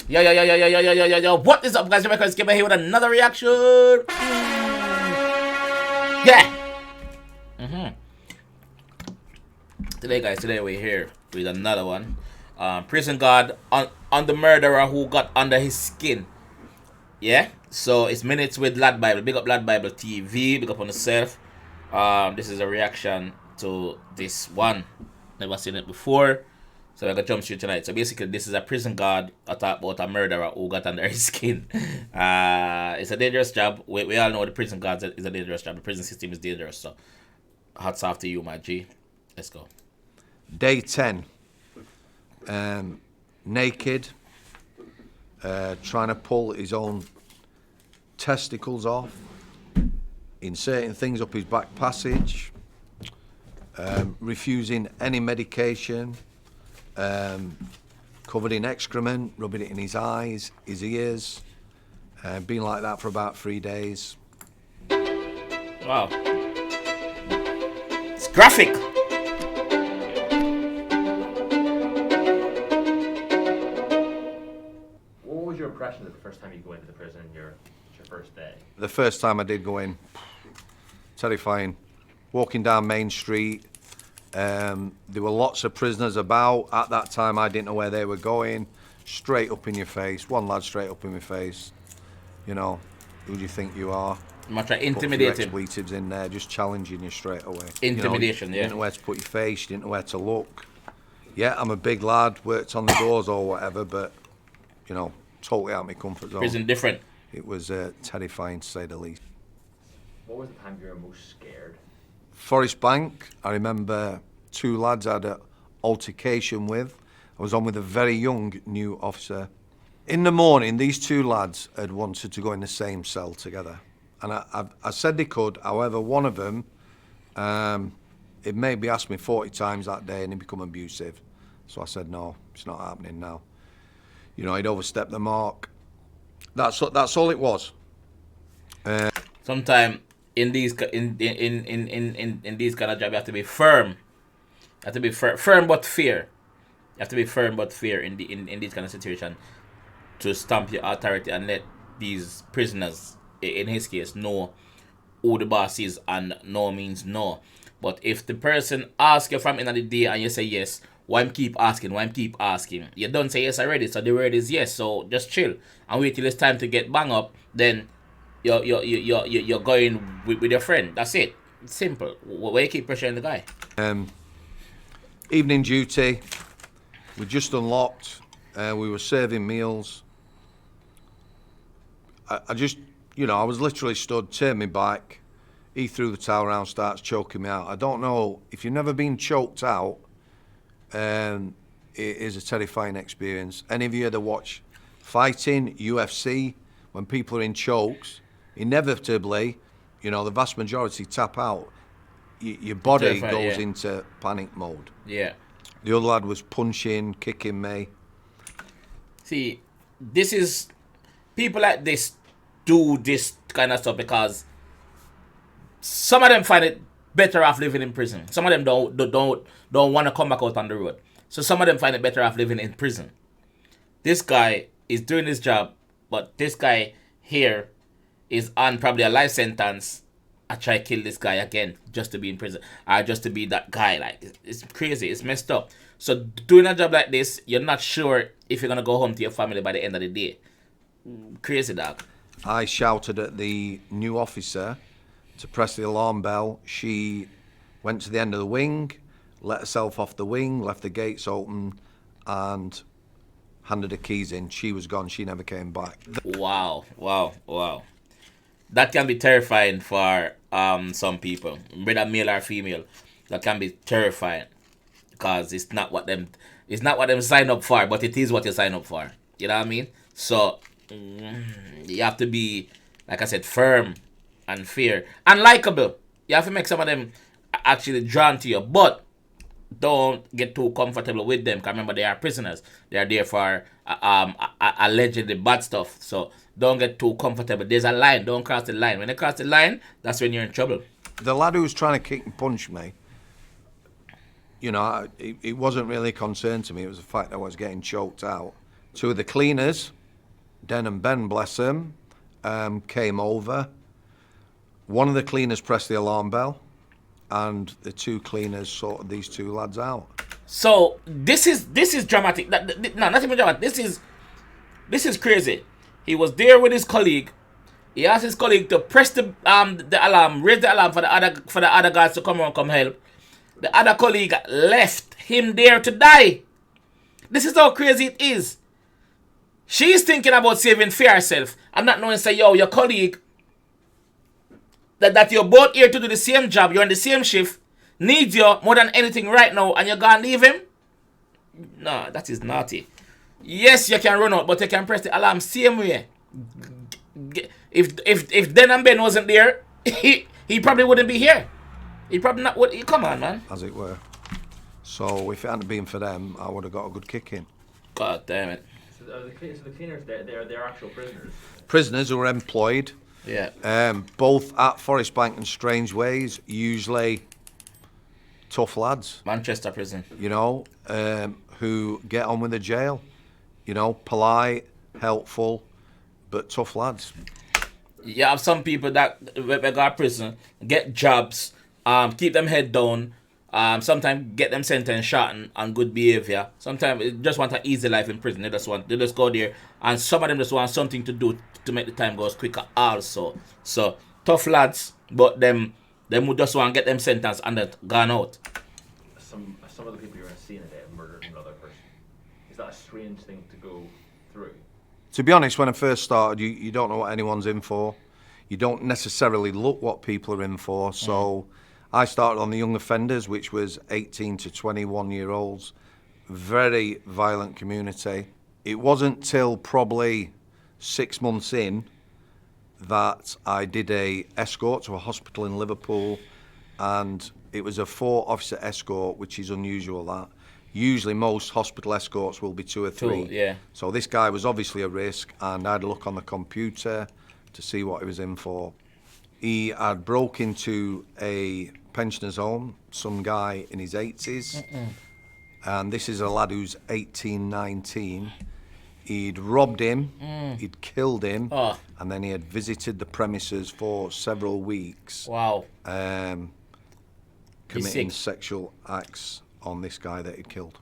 Yo. What is up, guys? JAMAICA'S here with another reaction. Yeah. Today we're here with another one. Prison guard on the murderer who got under his skin. Yeah. So it's Minutes with Lad Bible. Big up Lad Bible TV. Big up on yourself. This is a reaction to this one. Never seen it before. So we're gonna jump straight tonight. So basically, this is a prison guard about a murderer who got under his skin. It's a dangerous job. We all know the prison guard is a dangerous job. The prison system is dangerous. So hats off to you, my G. Let's go. Day 10. Naked. Trying to pull his own testicles off. Inserting things up his back passage. Refusing any medication. Covered in excrement, rubbing it in his eyes, his ears, been like that for about 3 days. Wow. It's graphic. What was your impression of the first time you go into the prison, your first day? The first time I did go in, terrifying. Walking down Main Street, there were lots of prisoners about. At that time, I didn't know where they were going. Straight up in your face. One lad straight up in my face. You know, who do you think you are? Much like intimidating. Expletives in there, just challenging you straight away. Intimidation, you didn't know where to put your face. You didn't know where to look. Yeah, I'm a big lad, worked on the doors or whatever, but, you know, totally out of my comfort zone. Prison different. It was terrifying, to say the least. What was the time you were most scared? Forest Bank, I remember 2 lads I had an altercation with. I was on with a very young new officer. In the morning, these 2 lads had wanted to go in the same cell together. And I said they could, however, one of them, it maybe asked me 40 times that day and he'd become abusive. So I said, no, it's not happening now. You know, he'd overstepped the mark. That's all it was. Sometimes in these in these kind of jobs, you have to be firm. You have to be firm but fair. You have to be firm but fair in these kind of situation to stamp your authority and let these prisoners, in his case, know who the boss is, and no means no. But if the person asks you from the end of the day and you say yes, why keep asking? Why keep asking? You don't say yes already, so the word is yes. So just chill and wait till it's time to get bang up. Then you're going with your friend. That's it. It's simple. Why you keep pressuring the guy? Evening duty. We just unlocked. We were serving meals. I just, you know, I was literally stood, turned my back. He threw the towel around, starts choking me out. I don't know if you've never been choked out. It is a terrifying experience. Any of you that watch fighting, UFC, when people are in chokes, inevitably, you know, the vast majority tap out. Your body goes into panic mode. Yeah. The other lad was punching, kicking me. See, this is, people like this do this kind of stuff because some of them find it better off living in prison. Some of them don't want to come back out on the road. So some of them find it better off living in prison. This guy is doing his job, but this guy here is on probably a life sentence. I try to kill this guy again just to be in prison, or just to be that guy. Like, it's crazy. It's messed up. So doing a job like this, you're not sure if you're gonna go home to your family by the end of the day. Crazy, dog. I shouted at the new officer to press the alarm bell. She went to the end of the wing, let herself off the wing, left the gates open, and handed her keys in. She was gone. She never came back. Wow. That can be terrifying for some people, whether male or female. That can be terrifying because it's not what them sign up for, but it is what you sign up for. You know what I mean? So you have to be, like I said, firm and fair and likable. You have to make some of them actually drawn to you, but don't get too comfortable with them. Because remember, they are prisoners. They are there for allegedly bad stuff. So don't get too comfortable. There's a line. Don't cross the line. When you cross the line, that's when you're in trouble. The lad who was trying to kick and punch me, you know, it wasn't really a concern to me. It was the fact that I was getting choked out. 2 of the cleaners Den and Ben, bless them, came over. One of the cleaners pressed the alarm bell, and the two cleaners sorted these two lads out. So this is dramatic. No, not even dramatic. This is crazy. He was there with his colleague. He asked his colleague to press the alarm, raise the alarm for the other guys to come around, come help. The other colleague left him there to die. This is how crazy it is. She's thinking about saving for herself and not knowing, say, yo, your colleague, that you're both here to do the same job, you're on the same shift, needs you more than anything right now, and you're gonna leave him? No, that is naughty. Yes, you can run out, but you can press the alarm same way. If Den and Ben wasn't there, he probably wouldn't be here. He probably not would. Come on, man. As it were. So if it hadn't been for them, I would have got a good kick in. God damn it. So the cleaners, they're actual prisoners. Prisoners who were employed, Yeah. both at Forest Bank and Strangeways, usually tough lads, Manchester prison. you know, who get on with the jail. You know, polite, helpful, but tough lads. You have some people that when they go to prison, get jobs, keep them head down, sometimes get them sentenced short and good behavior. Sometimes they just want an easy life in prison. They just go there, and some of them just want something to do to make the time goes quicker also. So tough lads, but them would just want to get them sentenced and then gone out. Some of the people you're seeing today have murdered another person. Is that a strange thing to go through? To be honest, when I first started, you don't know what anyone's in for. You don't necessarily look what people are in for. So I started on the young offenders, which was 18 to 21-year-olds. Very violent community. It wasn't till probably 6 months in that I did a escort to a hospital in Liverpool, and it was a 4-officer escort, which is unusual. That usually most hospital escorts will be 2 or 3. Yeah. So this guy was obviously a risk, and I had a look on the computer to see what he was in for. He had broke into a pensioners' home, some guy in his 80s, and this is a lad who's 18, 19. He'd robbed him, he'd killed him, and then he had visited the premises for several weeks. Wow. Committing sexual acts on this guy that he'd killed.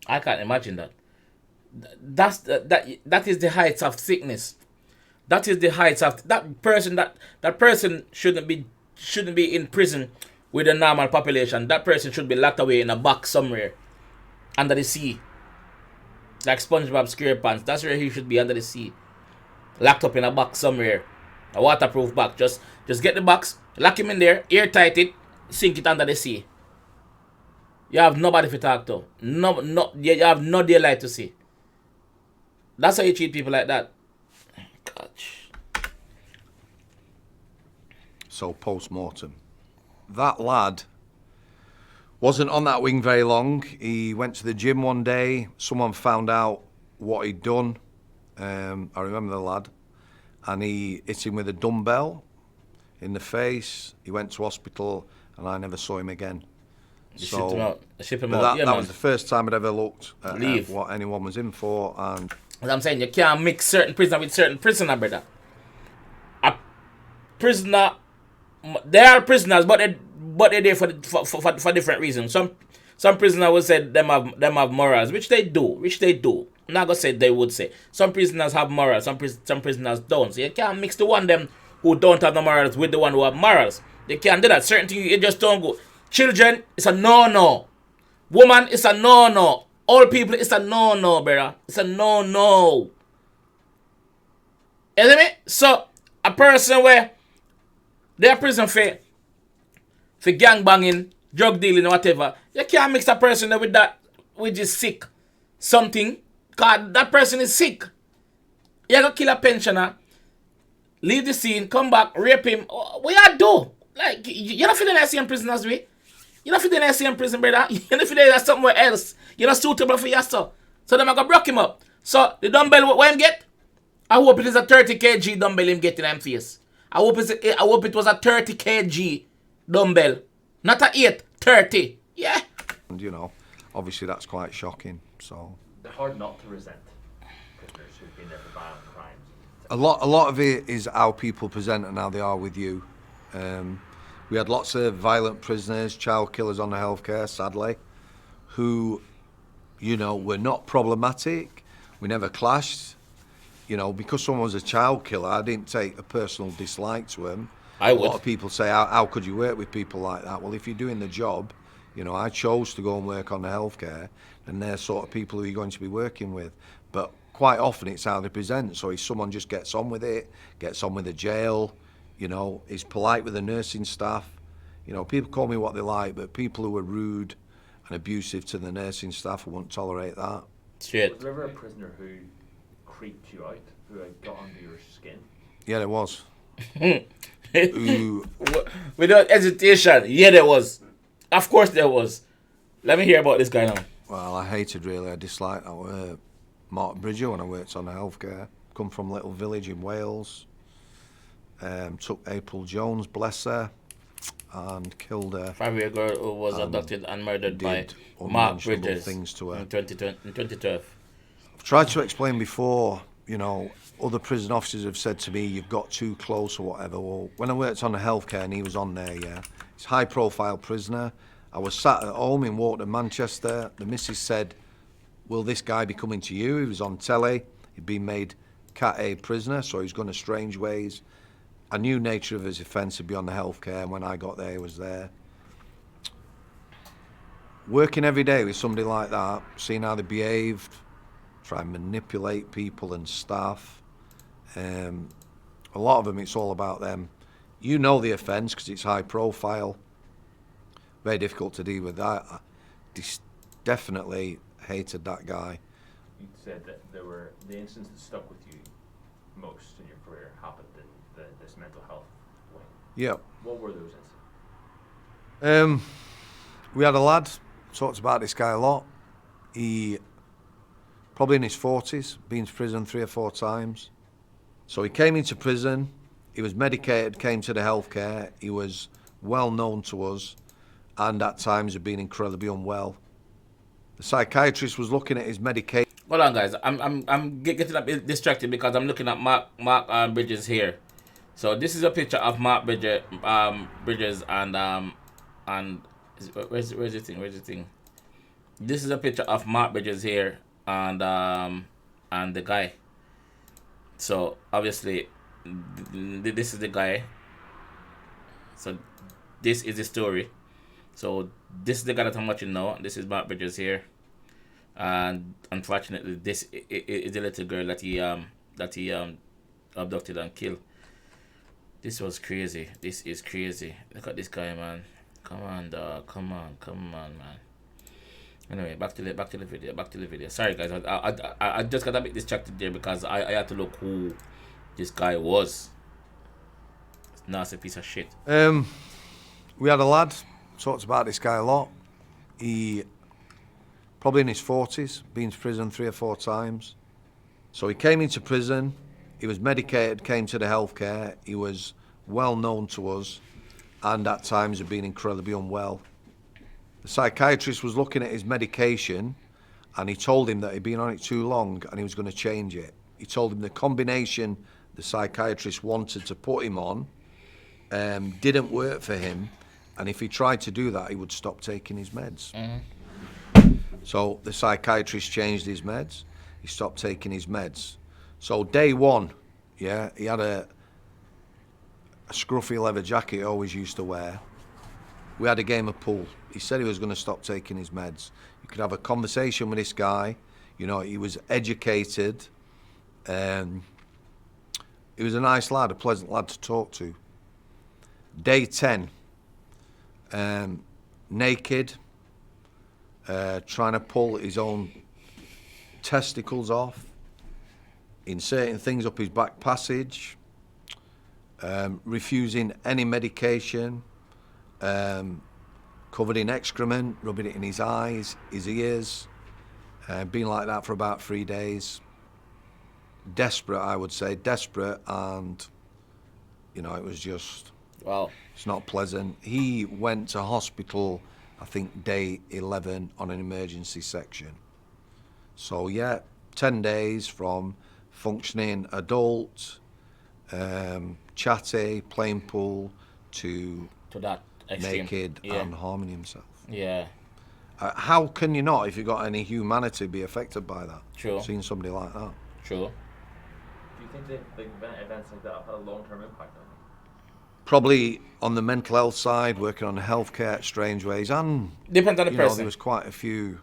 I can't imagine that. That is the heights of sickness. That is the heights of that person. That person shouldn't be in prison with a normal population. That person should be locked away in a box somewhere under the sea, like SpongeBob SquarePants. That's where he should be, under the sea, locked up in a box somewhere, a waterproof box. Just get the box, lock him in there, airtight it, sink it under the sea. You have nobody to talk to. You have no daylight to see. That's how you treat people like that. Gosh. So post-mortem. That lad wasn't on that wing very long. He went to the gym one day. Someone found out what he'd done. I remember the lad. And he hit him with a dumbbell in the face. He went to hospital, and I never saw him again. You ship him out. That was the first time I'd ever looked at what anyone was in for. And as I'm saying, you can't mix certain prisoner with certain prisoner, brother. A prisoner, they are prisoners, but they're there for different reasons. Some prisoners will say them have morals, which they do. I'm not gonna say they would say. Some prisoners have morals, some prisoners don't. So you can't mix the one them who don't have the morals with the one who have morals. They can't do that. Certain things you just don't go. Children, it's a no-no. Woman, it's a no-no. Old people, it's a no-no, brother. It's a no-no. You see me? So, a person where they're prison for gang banging, drug dealing, whatever, you can't mix a person with that, which is sick. Something, because that person is sick. You gotta kill a pensioner, leave the scene, come back, rape him. What you do? Like, you're not feeling the same prison as we. You're not feeling the same prison, brother. You're not feeling that somewhere else. You're not suitable for yourself. So them are gonna break him up. So the dumbbell, what him get? I hope it is a 30 kg dumbbell him get in him face. I hope it was a 30 kg dumbbell. Not a 8, 30. Yeah. And, you know, obviously that's quite shocking. So They're hard not to resent prisoners who've been there for violent crimes. a lot of it is how people present and how they are with you. We had lots of violent prisoners, child killers on the healthcare, sadly, who, you know, were not problematic. We never clashed. You know, because someone was a child killer, I didn't take a personal dislike to him. I A would. lot of people say, how could you work with people like that? Well, if you're doing the job, you know, I chose to go and work on the healthcare, and they're sort of people who you're going to be working with. But quite often it's how they present. So if someone just gets on with it, gets on with the jail, you know, is polite with the nursing staff. You know, people call me what they like, but people who are rude and abusive to the nursing staff, I won't tolerate that. Straight. Was there ever a prisoner who creeped you out, who got under your skin? Yeah, there was. Who, Without hesitation, yeah, there was. Of course, there was. Let me hear about this guy now. well, I hated really, I disliked that. Mark Bridger when I worked on the healthcare. Come from a little village in Wales. Took April Jones, bless her, and killed her. 5-year girl who was abducted and murdered by did Mark unmentionable Bridges things to her. in 2012. I've tried to explain before, you know, other prison officers have said to me, you've got too close or whatever. Well, when I worked on the healthcare and he was on there, yeah, he's a high-profile prisoner. I was sat at home in Wharton, Manchester. The missus said, will this guy be coming to you? He was on telly. He'd been made Cat A prisoner, so he's gone to strange ways. I knew nature of his offence would be on the healthcare, and when I got there, he was there. Working every day with somebody like that, seeing how they behaved, try and manipulate people and staff. A lot of them, it's all about them. You know the offence because it's high profile. Very difficult to deal with that. I definitely hated that guy. You said that there were the incidents that stuck with you most in your career happened in this mental health wing. Yeah. What were those incidents? We had a lad, talked about this guy a lot. He, probably in his 40s, been to prison 3 or 4 times. So he came into prison, he was medicated, came to the healthcare, he was well known to us, and at times had been incredibly unwell. The psychiatrist was looking at his medication. Hold on, guys. I'm getting a bit distracted because I'm looking at Mark Bridges here. So this is a picture of Mark Bridges and where's the thing? This is a picture of Mark Bridges here and the guy. So obviously this is the guy. So this is the story. So this is the guy that I'm watching now. This is Mark Bridges here, and unfortunately, this is the little girl that he abducted and killed. This was crazy. This is crazy. Look at this guy, man. Come on, dog. Come on, man. Anyway, back to the video. Sorry, guys. I just got a bit distracted there because I had to look who this guy was. Nasty piece of shit. We had a lad, talked about this guy a lot. He, probably in his 40s, been to prison 3 or 4 times. So he came into prison, he was medicated, came to the healthcare, he was well known to us, and at times had been incredibly unwell. The psychiatrist was looking at his medication, and he told him that he'd been on it too long and he was going to change it. He told him the combination the psychiatrist wanted to put him on didn't work for him, and if he tried to do that, he would stop taking his meds. So the psychiatrist changed his meds. He stopped taking his meds. So day one, yeah, he had a scruffy leather jacket he always used to wear. We had a game of pool. He said he was going to stop taking his meds. You could have a conversation with this guy. You know, he was educated. He was a nice lad, a pleasant lad to talk to. Day 10, naked, trying to pull his own testicles off, inserting things up his back passage, refusing any medication, covered in excrement, rubbing it in his eyes, his ears, been like that for about 3 days. Desperate, I would say, desperate, and, you know, it was just... Wow. It's not pleasant. He went to hospital, I think, day 11 on an emergency section. So, yeah, 10 days from functioning adult, chatty, playing pool, to To that extreme. naked Yeah. and harming himself. Yeah. How can you not, if you've got any humanity, be affected by that? True. Seeing somebody like that. True. Do you think that events like that have had a long-term impact on you? Probably on the mental health side, working on healthcare, strange ways, and Depends on the you know, person. there was quite a few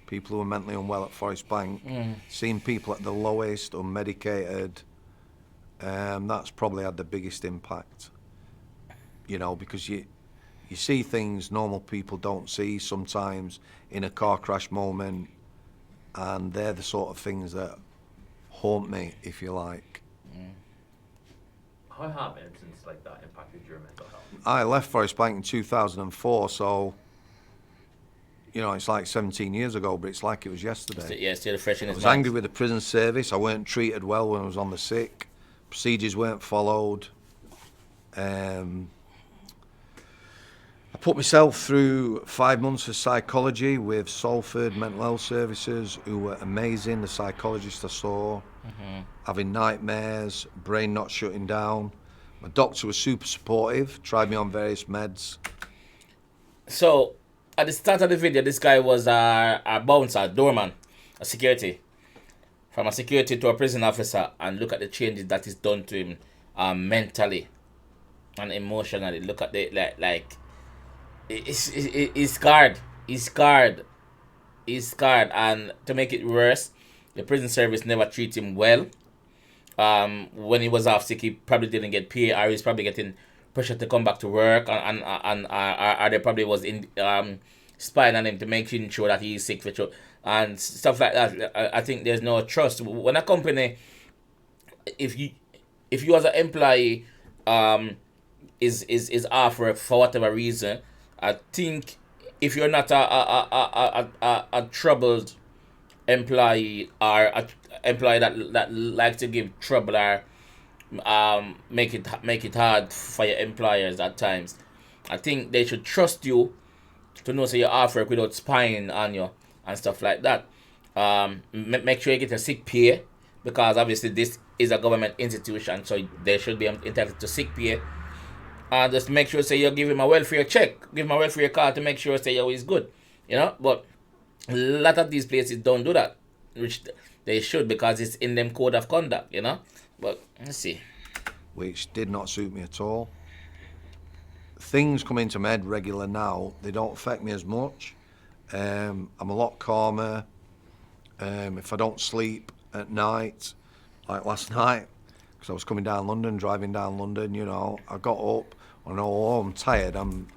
people who were mentally unwell at Forest Bank. Seeing people at the lowest, unmedicated, that's probably had the biggest impact. You know, because you see things normal people don't see sometimes in a car crash moment, and they're the sort of things that haunt me, if you like. How have incidents like that impacted your mental health? I left Forest Bank in 2004, so, you know, it's like 17 years ago, but it's like it was yesterday. Yeah, still fresh in I his was mind. angry with the prison service. I weren't treated well when I was on the sick. Procedures weren't followed. I put myself through 5 months of psychology with Salford Mental Health Services, who were amazing. The psychologist I saw, having nightmares, brain not shutting down. My doctor was super supportive, tried me on various meds. So, at the start of the video, this guy was a bouncer, a doorman, a security. From a security to a prison officer, and look at the changes that is done to him mentally and emotionally. Look at the, like he's scarred. He's scarred. He's scarred. And to make it worse, the prison service never treat him well. When he was off sick, he probably didn't get pay, or he's probably getting pressure to come back to work, and there probably was spying on him to make sure that he's sick for sure, and stuff like that. I think there's no trust when a company, if you as an employee is off work for whatever reason. I think if you're not a troubled employee, or a employee that likes to give trouble, or make it hard for your employers at times, I think they should trust you to know so you're off work without spying on you and stuff like that. Make sure you get a sick pay, because obviously this is a government institution, so they should be entitled to sick pay. And just make sure say you give him a welfare check, give him a welfare card to make sure say he's good, you know. But a lot of these places don't do that, which they should, because it's in them code of conduct, you know. But let's see. Which did not suit me at all. Things come into my head regular now, they don't affect me as much. I'm a lot calmer. If I don't sleep at night, like last night, because I was coming down London, driving down London, you know, I got up, I know, oh, I'm tired, I'm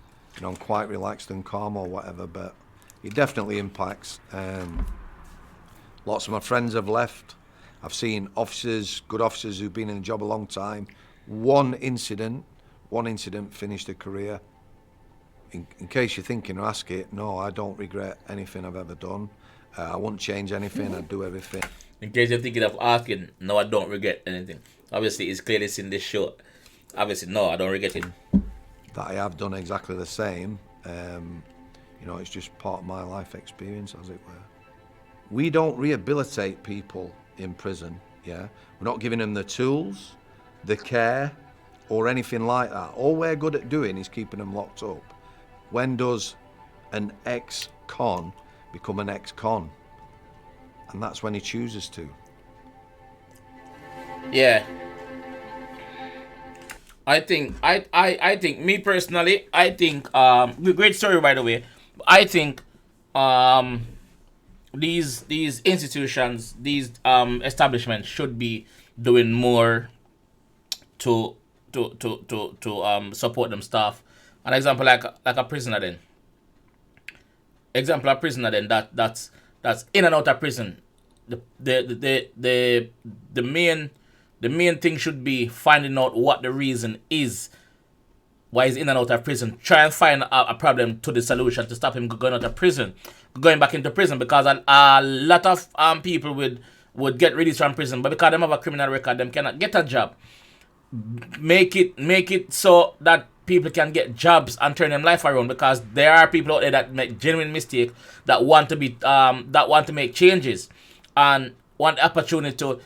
quite relaxed and calm or whatever, but it definitely impacts. Lots of my friends have left. I've seen officers, good officers who've been in the job a long time. One incident finished a career. In case you're thinking, ask it. No, I don't regret anything I've ever done. I won't change anything. I'd do everything. In case you're thinking of asking, no, I don't regret anything. Obviously, it's clearly seen this show. Obviously, no, I don't regret it. That I have done exactly the same. You know, it's just part of my life experience, as it were. We don't rehabilitate people in prison, yeah? We're not giving them the tools, the care, or anything like that. All we're good at doing is keeping them locked up. When does an ex-con become an ex-con? And that's when he chooses to. Yeah. I think me personally, I think great story by the way. I think these institutions, these establishments should be doing more to support them staff. An example like a prisoner then. Example a prisoner then that's in and out of prison. The main thing should be finding out what the reason is why he's in and out of prison. Try and find a problem to the solution to stop him going out of prison, going back into prison, because a lot of people would get released from prison, but because they have a criminal record, them cannot get a job. make it so that people can get jobs and turn them life around, because there are people out there that make genuine mistakes, that want to be that want to make changes and want opportunity to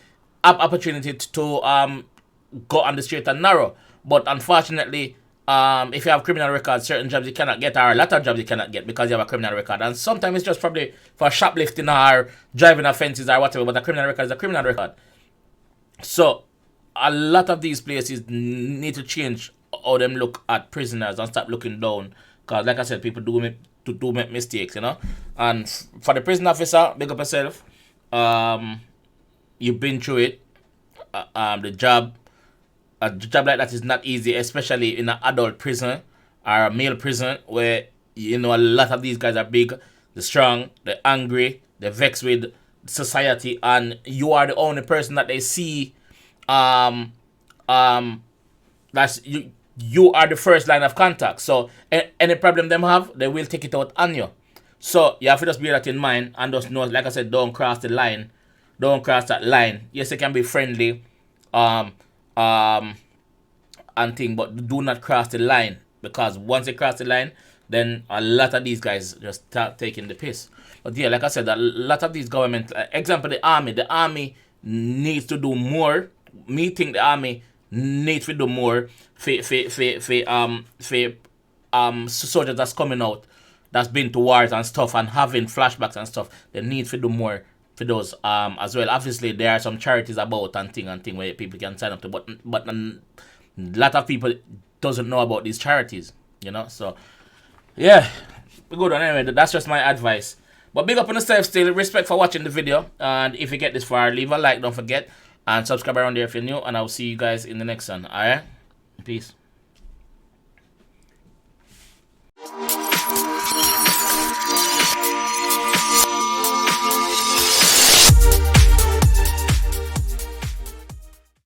go on the straight and narrow. But unfortunately, if you have criminal records, certain jobs you cannot get, or a lot of jobs you cannot get because you have a criminal record. And sometimes it's just probably for shoplifting or driving offenses or whatever, but a criminal record is a criminal record. So a lot of these places need to change how them look at prisoners and stop looking down. Because like I said, people do make mistakes, you know. And for the prison officer, big up yourself. You've been through it. The job, a job like that is not easy, especially in an adult prison or a male prison, where you know a lot of these guys are big, they're strong, they're angry, they're vexed with society, and you are the only person that they see. That's you are the first line of contact. So any problem them have, they will take it out on you. So you have to just bear that in mind and just know, like I said, don't cross the line. Don't cross that line. Yes, it can be friendly, and thing, but do not cross the line, because once they cross the line, then a lot of these guys just start taking the piss. But yeah, like I said, a lot of these government, example, the army needs to do more. Me think the army needs to do more for soldiers that's coming out, that's been to wars and stuff and having flashbacks and stuff. They need to do more for those as well. Obviously, there are some charities about and thing where people can sign up to, but a lot of people doesn't know about these charities, you know. So yeah, good one. Anyway, that's just my advice. But big up on yourself still. Respect for watching the video, and if you get this far, leave a like, don't forget, and subscribe around there if you're new, and I'll see you guys in the next one. Alright, peace.